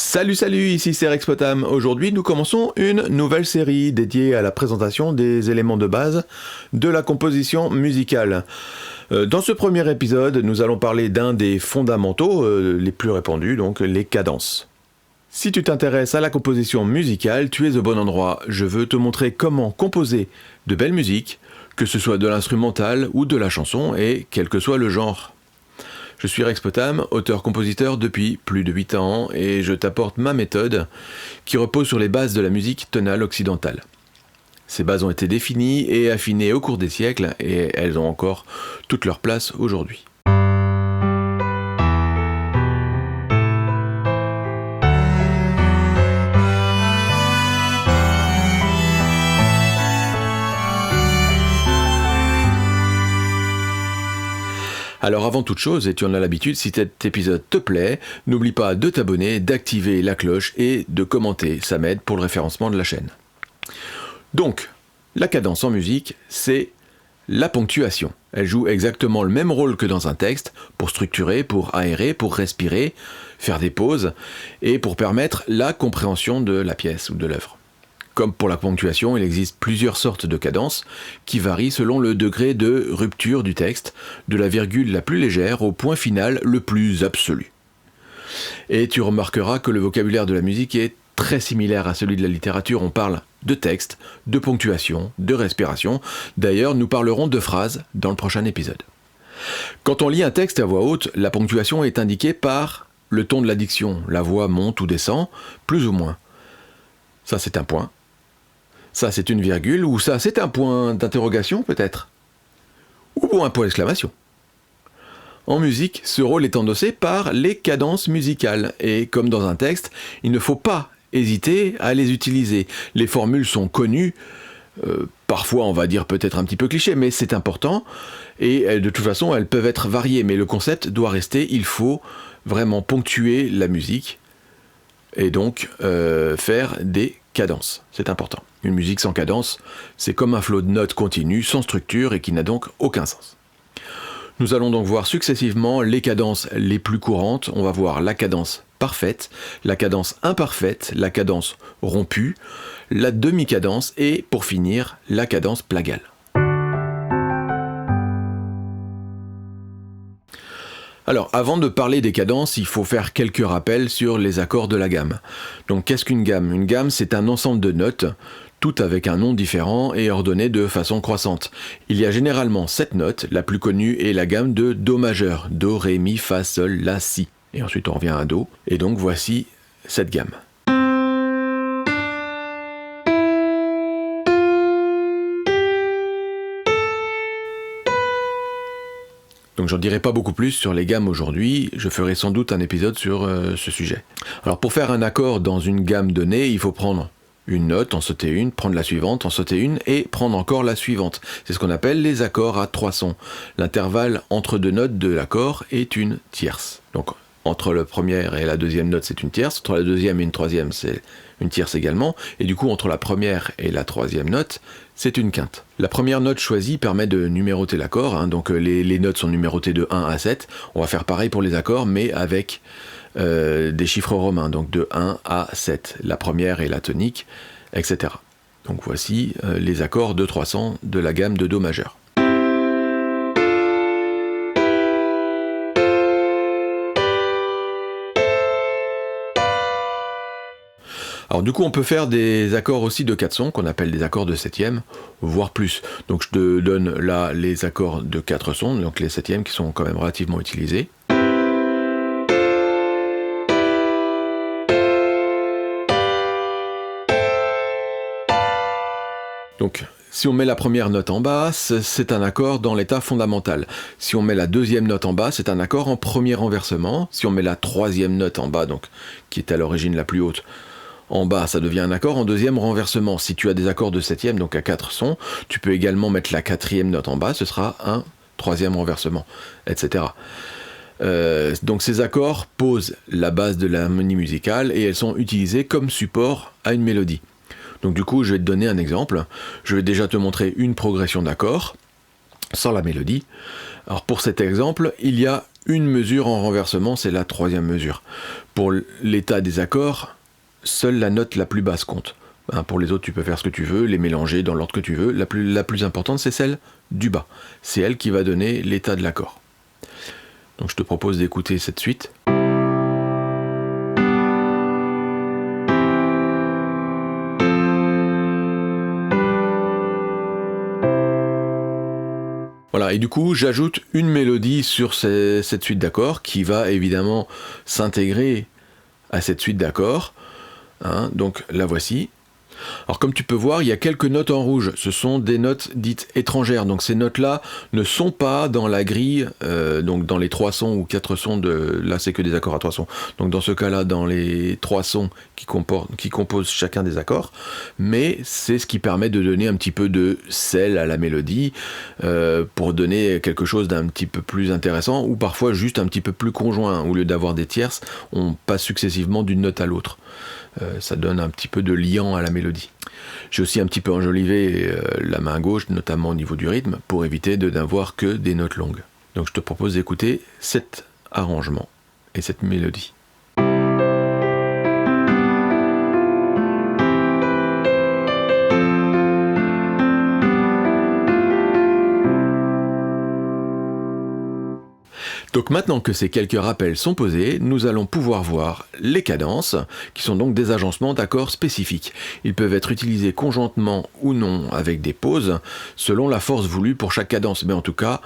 Salut, ici c'est Rex Potam. Aujourd'hui, nous commençons une nouvelle série dédiée à la présentation des éléments de base de la composition musicale. Dans ce premier épisode, nous allons parler d'un des fondamentaux les plus répandus, donc les cadences. Si tu t'intéresses à la composition musicale, tu es au bon endroit. Je veux te montrer comment composer de belle musique, que ce soit de l'instrumental ou de la chanson, et quel que soit le genre. Je suis Rex Potam, auteur-compositeur depuis plus de 8 ans, et je t'apporte ma méthode qui repose sur les bases de la musique tonale occidentale. Ces bases ont été définies et affinées au cours des siècles, et elles ont encore toute leur place aujourd'hui. Alors avant toute chose, et tu en as l'habitude, si cet épisode te plaît, n'oublie pas de t'abonner, d'activer la cloche et de commenter, ça m'aide pour le référencement de la chaîne. Donc, la cadence en musique, c'est la ponctuation. Elle joue exactement le même rôle que dans un texte, pour structurer, pour aérer, pour respirer, faire des pauses, et pour permettre la compréhension de la pièce ou de l'œuvre. Comme pour la ponctuation, il existe plusieurs sortes de cadences qui varient selon le degré de rupture du texte, de la virgule la plus légère au point final le plus absolu. Et tu remarqueras que le vocabulaire de la musique est très similaire à celui de la littérature. On parle de texte, de ponctuation, de respiration. D'ailleurs, nous parlerons de phrases dans le prochain épisode. Quand on lit un texte à voix haute, la ponctuation est indiquée par le ton de la diction. La voix monte ou descend, plus ou moins. Ça, c'est un point. Ça, c'est une virgule, ou ça, c'est un point d'interrogation, peut-être. Ou un point d'exclamation. En musique, ce rôle est endossé par les cadences musicales. Et comme dans un texte, il ne faut pas hésiter à les utiliser. Les formules sont connues, parfois on va dire peut-être un petit peu cliché, mais c'est important. Et de toute façon, elles peuvent être variées, mais le concept doit rester. Il faut vraiment ponctuer la musique et donc faire des cadences. C'est important. Une musique sans cadence, c'est comme un flot de notes continu, sans structure et qui n'a donc aucun sens. Nous allons donc voir successivement les cadences les plus courantes. On va voir la cadence parfaite, la cadence imparfaite, la cadence rompue, la demi-cadence et, pour finir, la cadence plagale. Alors, avant de parler des cadences, il faut faire quelques rappels sur les accords de la gamme. Donc, qu'est-ce qu'une gamme ? Une gamme, c'est un ensemble de notes, toutes avec un nom différent et ordonnées de façon croissante. Il y a généralement 7 notes, la plus connue est la gamme de Do majeur, Do, Ré, Mi, Fa, Sol, La, Si. Et ensuite on revient à Do, et donc voici cette gamme. Donc j'en dirai pas beaucoup plus sur les gammes aujourd'hui, je ferai sans doute un épisode sur ce sujet. Alors pour faire un accord dans une gamme donnée, il faut prendre une note, en sauter une, prendre la suivante, en sauter une, et prendre encore la suivante. C'est ce qu'on appelle les accords à 3 sons. L'intervalle entre deux notes de l'accord est une tierce. Donc entre la première et la deuxième note, c'est une tierce, entre la deuxième et une troisième, c'est une tierce également, et du coup entre la première et la troisième note, c'est une quinte. La première note choisie permet de numéroter l'accord, donc les notes sont numérotées de 1 à 7. On va faire pareil pour les accords, mais avec des chiffres romains, donc de 1 à 7, la première et la tonique, etc. Donc voici les accords de 300 de la gamme de Do majeur. Alors du coup on peut faire des accords aussi de 4 sons qu'on appelle des accords de septième, voire plus. Donc je te donne là les accords de 4 sons, donc les septièmes qui sont quand même relativement utilisés. Donc si on met la première note en basse, c'est un accord dans l'état fondamental. Si on met la deuxième note en bas, c'est un accord en premier renversement. Si on met la troisième note en bas, donc qui est à l'origine la plus haute, en bas, ça devient un accord en deuxième renversement. Si tu as des accords de septième, donc à 4 sons, tu peux également mettre la quatrième note en bas, ce sera un troisième renversement, etc. Donc ces accords posent la base de l'harmonie musicale et elles sont utilisées comme support à une mélodie. Donc du coup, je vais te donner un exemple. Je vais déjà te montrer une progression d'accords, sans la mélodie. Alors pour cet exemple, il y a une mesure en renversement, c'est la troisième mesure. Pour l'état des accords, seule la note la plus basse compte. Pour les autres, tu peux faire ce que tu veux, les mélanger dans l'ordre que tu veux. La plus importante, c'est celle du bas. C'est elle qui va donner l'état de l'accord. Donc je te propose d'écouter cette suite. Voilà, et du coup, j'ajoute une mélodie sur cette suite d'accords qui va évidemment s'intégrer à cette suite d'accords. Donc la voici. Alors comme tu peux voir, il y a quelques notes en rouge. Ce sont des notes dites étrangères. Donc ces notes-là ne sont pas dans la grille, donc dans les 3 sons ou 4 sons de... Là, c'est que des accords à 3 sons. Donc dans ce cas-là, dans les 3 sons qui composent chacun des accords. Mais c'est ce qui permet de donner un petit peu de sel à la mélodie, pour donner quelque chose d'un petit peu plus intéressant, ou parfois juste un petit peu plus conjoint. Au lieu d'avoir des tierces, on passe successivement d'une note à l'autre. Ça donne un petit peu de liant à la mélodie. J'ai aussi un petit peu enjolivé la main gauche, notamment au niveau du rythme, pour éviter de n'avoir que des notes longues. Donc je te propose d'écouter cet arrangement et cette mélodie. Donc maintenant que ces quelques rappels sont posés, nous allons pouvoir voir les cadences, qui sont donc des agencements d'accords spécifiques. Ils peuvent être utilisés conjointement ou non avec des pauses, selon la force voulue pour chaque cadence, mais en tout cas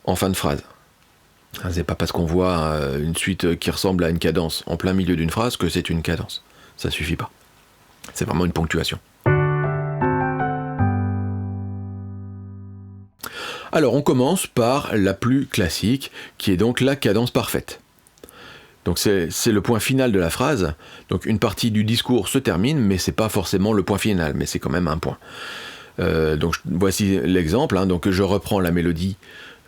en fin de phrase. C'est pas parce qu'on voit une suite qui ressemble à une cadence en plein milieu d'une phrase que c'est une cadence. Ça suffit pas. C'est vraiment une ponctuation. Alors on commence par la plus classique, qui est donc la cadence parfaite. Donc c'est le point final de la phrase. Donc une partie du discours se termine, mais c'est pas forcément le point final, mais c'est quand même un point. Donc voici l'exemple. Donc je reprends la mélodie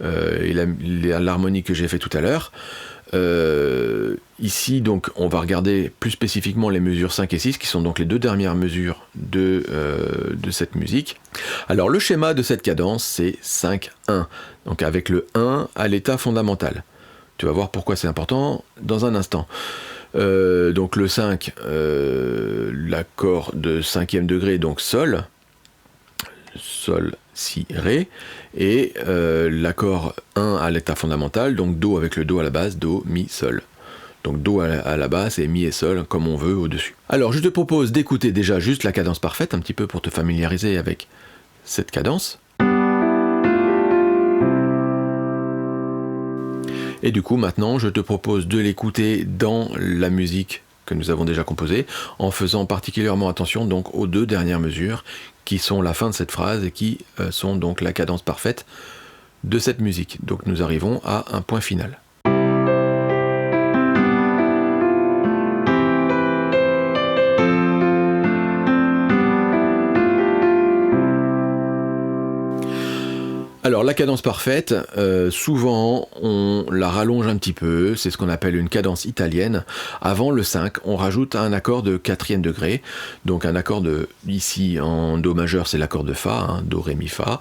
et l'harmonie que j'ai fait tout à l'heure. Ici, donc, on va regarder plus spécifiquement les mesures 5 et 6, qui sont donc les deux dernières mesures de cette musique. Alors, le schéma de cette cadence, c'est 5-1, donc avec le 1 à l'état fondamental. Tu vas voir pourquoi c'est important dans un instant. Donc, le 5, l'accord de 5e degré, donc Sol, Si, Ré, et l'accord 1 à l'état fondamental, donc Do avec le Do à la base, Do, Mi, Sol. Donc Do à la basse et Mi et Sol comme on veut au-dessus. Alors je te propose d'écouter déjà juste la cadence parfaite, un petit peu pour te familiariser avec cette cadence. Et du coup maintenant je te propose de l'écouter dans la musique que nous avons déjà composée, en faisant particulièrement attention donc aux deux dernières mesures qui sont la fin de cette phrase et qui sont donc la cadence parfaite de cette musique. Donc nous arrivons à un point final. Alors la cadence parfaite, souvent on la rallonge un petit peu, c'est ce qu'on appelle une cadence italienne. Avant le 5, on rajoute un accord de 4e degré, donc un accord ici en Do majeur c'est l'accord de Fa, Do, Ré, Mi, Fa.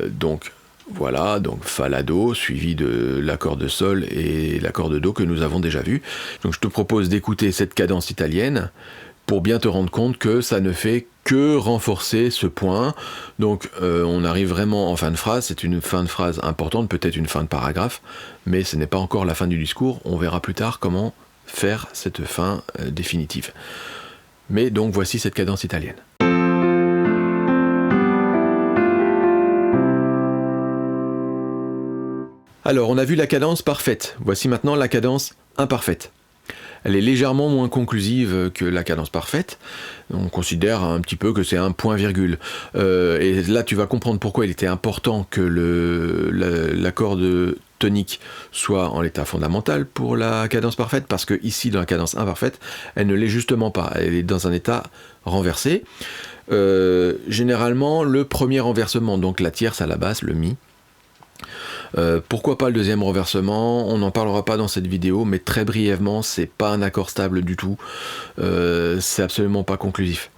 Donc voilà, donc Fa, La, Do, suivi de l'accord de Sol et l'accord de Do que nous avons déjà vu. Donc je te propose d'écouter cette cadence italienne, pour bien te rendre compte que ça ne fait que renforcer ce point. Donc on arrive vraiment en fin de phrase, c'est une fin de phrase importante, peut-être une fin de paragraphe, mais ce n'est pas encore la fin du discours, on verra plus tard comment faire cette fin définitive. Mais donc voici cette cadence italienne. Alors on a vu la cadence parfaite, voici maintenant la cadence imparfaite. Elle est légèrement moins conclusive que la cadence parfaite. On considère un petit peu que c'est un point-virgule. Et là, tu vas comprendre pourquoi il était important que l'accord de tonique soit en l'état fondamental pour la cadence parfaite, parce que ici, dans la cadence imparfaite, elle ne l'est justement pas. Elle est dans un état renversé. Généralement, le premier renversement, donc la tierce à la basse, le Mi, Pourquoi pas le deuxième renversement? On n'en parlera pas dans cette vidéo, mais très brièvement, c'est pas un accord stable du tout. C'est absolument pas conclusif.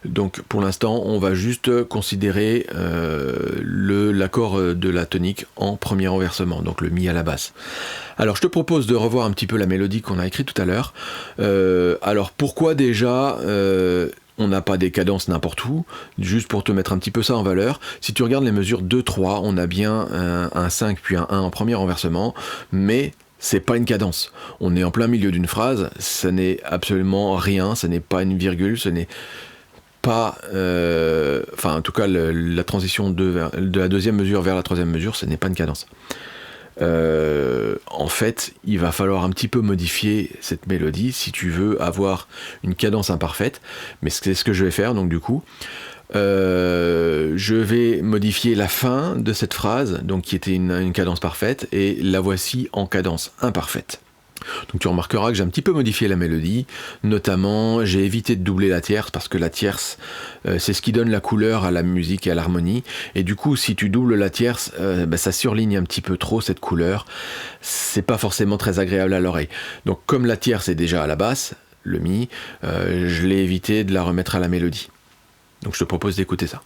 Donc pour l'instant, on va juste considérer l'accord de la tonique en premier renversement, donc le mi à la basse. Alors je te propose de revoir un petit peu la mélodie qu'on a écrite tout à l'heure. Alors pourquoi déjà on n'a pas des cadences n'importe où? Juste pour te mettre un petit peu ça en valeur, si tu regardes les mesures 2-3, on a bien un 5 puis un 1 en premier renversement, mais c'est pas une cadence. On est en plein milieu d'une phrase, ça n'est absolument rien, ce n'est pas une virgule, ce n'est pas, en tout cas la transition de la deuxième mesure vers la troisième mesure, ce n'est pas une cadence. En fait, il va falloir un petit peu modifier cette mélodie si tu veux avoir une cadence imparfaite, mais c'est ce que je vais faire. Donc du coup, je vais modifier la fin de cette phrase, donc qui était une cadence parfaite, et la voici en cadence imparfaite. Donc tu remarqueras que j'ai un petit peu modifié la mélodie, notamment j'ai évité de doubler la tierce parce que la tierce c'est ce qui donne la couleur à la musique et à l'harmonie, et du coup si tu doubles la tierce ça surligne un petit peu trop cette couleur, c'est pas forcément très agréable à l'oreille. Donc comme la tierce est déjà à la basse, le mi, je l'ai évité de la remettre à la mélodie. Donc je te propose d'écouter ça.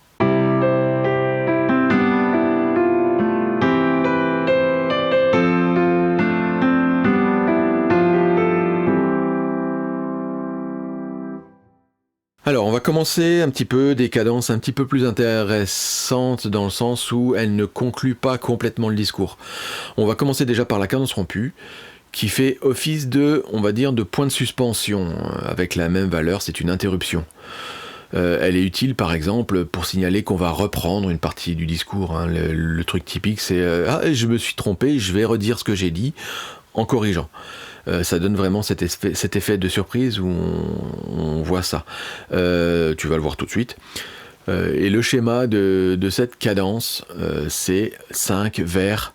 Alors, on va commencer un petit peu des cadences un petit peu plus intéressantes dans le sens où elles ne concluent pas complètement le discours. On va commencer déjà par la cadence rompue, qui fait office de, on va dire, de point de suspension, avec la même valeur, c'est une interruption. Elle est utile par exemple pour signaler qu'on va reprendre une partie du discours. Hein. Le truc typique c'est « Ah, je me suis trompé, je vais redire ce que j'ai dit » en corrigeant. Ça donne vraiment cet effet de surprise où on voit ça. Tu vas le voir tout de suite. Et le schéma de cette cadence, c'est 5 vers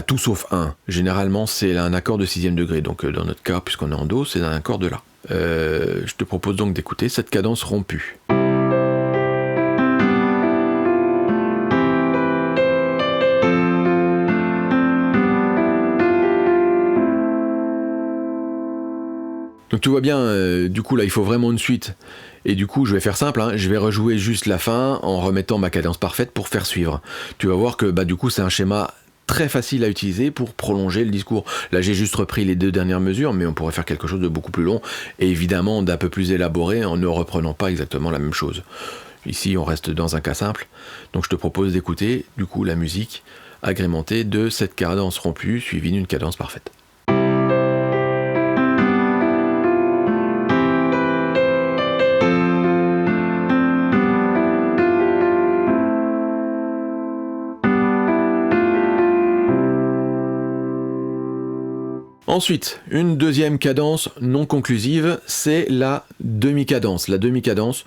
tout sauf 1. Généralement, c'est un accord de 6e degré. Donc, dans notre cas, puisqu'on est en Do, c'est un accord de La. Je te propose donc d'écouter cette cadence rompue. Donc tu vois bien, du coup là il faut vraiment une suite. Et du coup je vais faire simple, je vais rejouer juste la fin en remettant ma cadence parfaite pour faire suivre. Tu vas voir que du coup c'est un schéma très facile à utiliser pour prolonger le discours. Là j'ai juste repris les 2 dernières mesures, mais on pourrait faire quelque chose de beaucoup plus long, et évidemment d'un peu plus élaboré en ne reprenant pas exactement la même chose. Ici on reste dans un cas simple, donc je te propose d'écouter du coup la musique agrémentée de cette cadence rompue suivie d'une cadence parfaite. Ensuite, une deuxième cadence non conclusive, c'est la demi-cadence. La demi-cadence,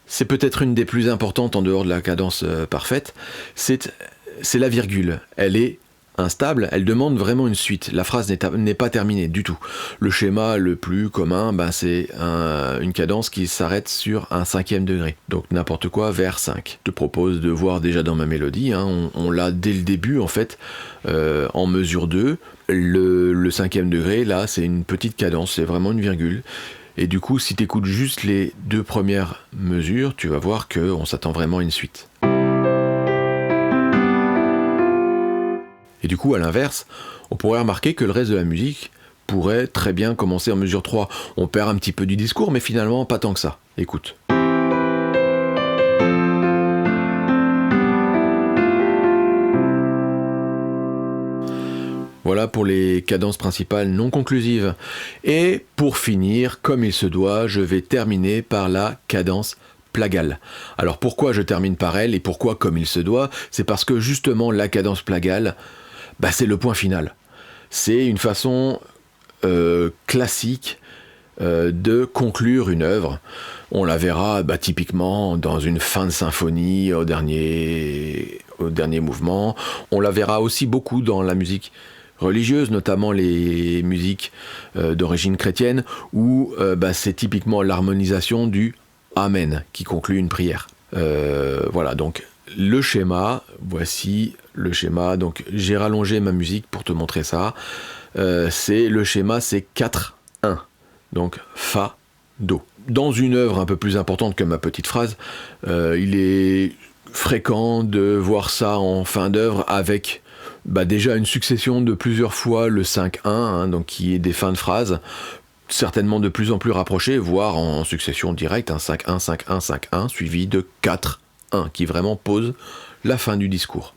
c'est peut-être une des plus importantes en dehors de la cadence parfaite, c'est la virgule. Elle est instable, elle demande vraiment une suite. La phrase n'est pas terminée du tout. Le schéma le plus commun, c'est une cadence qui s'arrête sur un 5e degré. Donc n'importe quoi vers 5. Je te propose de voir déjà dans ma mélodie, on l'a dès le début en fait, en mesure 2. Le 5e degré, là, c'est une petite cadence, c'est vraiment une virgule. Et du coup, si tu écoutes juste les 2 premières mesures, tu vas voir qu'on s'attend vraiment à une suite. Et du coup, à l'inverse, on pourrait remarquer que le reste de la musique pourrait très bien commencer en mesure 3. On perd un petit peu du discours, mais finalement, pas tant que ça. Écoute. Voilà pour les cadences principales non conclusives. Et pour finir, comme il se doit, je vais terminer par la cadence plagale. Alors pourquoi je termine par elle et pourquoi comme il se doit? C'est parce que justement la cadence plagale, c'est le point final. C'est une façon classique de conclure une œuvre. On la verra typiquement dans une fin de symphonie au dernier mouvement. On la verra aussi beaucoup dans la musique religieuse, notamment les musiques d'origine chrétienne, où c'est typiquement l'harmonisation du Amen qui conclut une prière. Voilà, donc le schéma, voici le schéma. Donc j'ai rallongé ma musique pour te montrer ça. Le schéma, c'est 4-1. Donc Fa, Do. Dans une œuvre un peu plus importante que ma petite phrase, il est fréquent de voir ça en fin d'œuvre avec déjà une succession de plusieurs fois le 5-1, donc qui est des fins de phrase, certainement de plus en plus rapprochées, voire en succession directe, 5-1, 5-1, 5-1, suivi de 4-1, qui vraiment pose la fin du discours.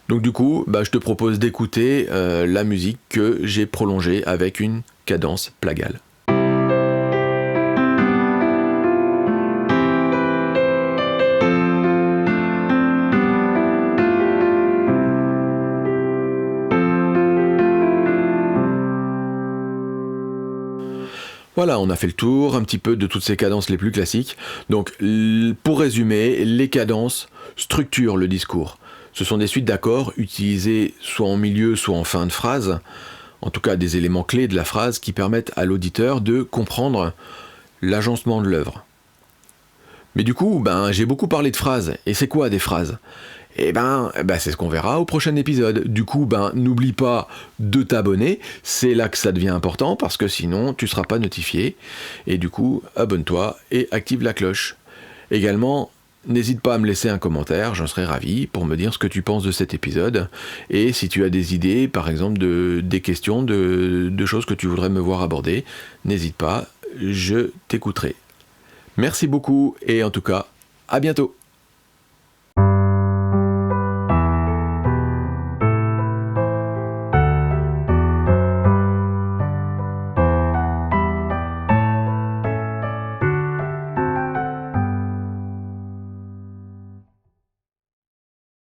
Donc du coup, je te propose d'écouter la musique que j'ai prolongée avec une cadence plagale. Voilà, on a fait le tour un petit peu de toutes ces cadences les plus classiques. Donc, pour résumer, les cadences structurent le discours. Ce sont des suites d'accords utilisés soit en milieu, soit en fin de phrase, en tout cas des éléments clés de la phrase qui permettent à l'auditeur de comprendre l'agencement de l'œuvre. Mais du coup, j'ai beaucoup parlé de phrases. Et c'est quoi des phrases ? C'est ce qu'on verra au prochain épisode. Du coup, n'oublie pas de t'abonner. C'est là que ça devient important parce que sinon, tu ne seras pas notifié. Et du coup, abonne-toi et active la cloche. Également, n'hésite pas à me laisser un commentaire, j'en serai ravi, pour me dire ce que tu penses de cet épisode. Et si tu as des idées, par exemple, des questions, de choses que tu voudrais me voir aborder, n'hésite pas, je t'écouterai. Merci beaucoup et en tout cas, à bientôt.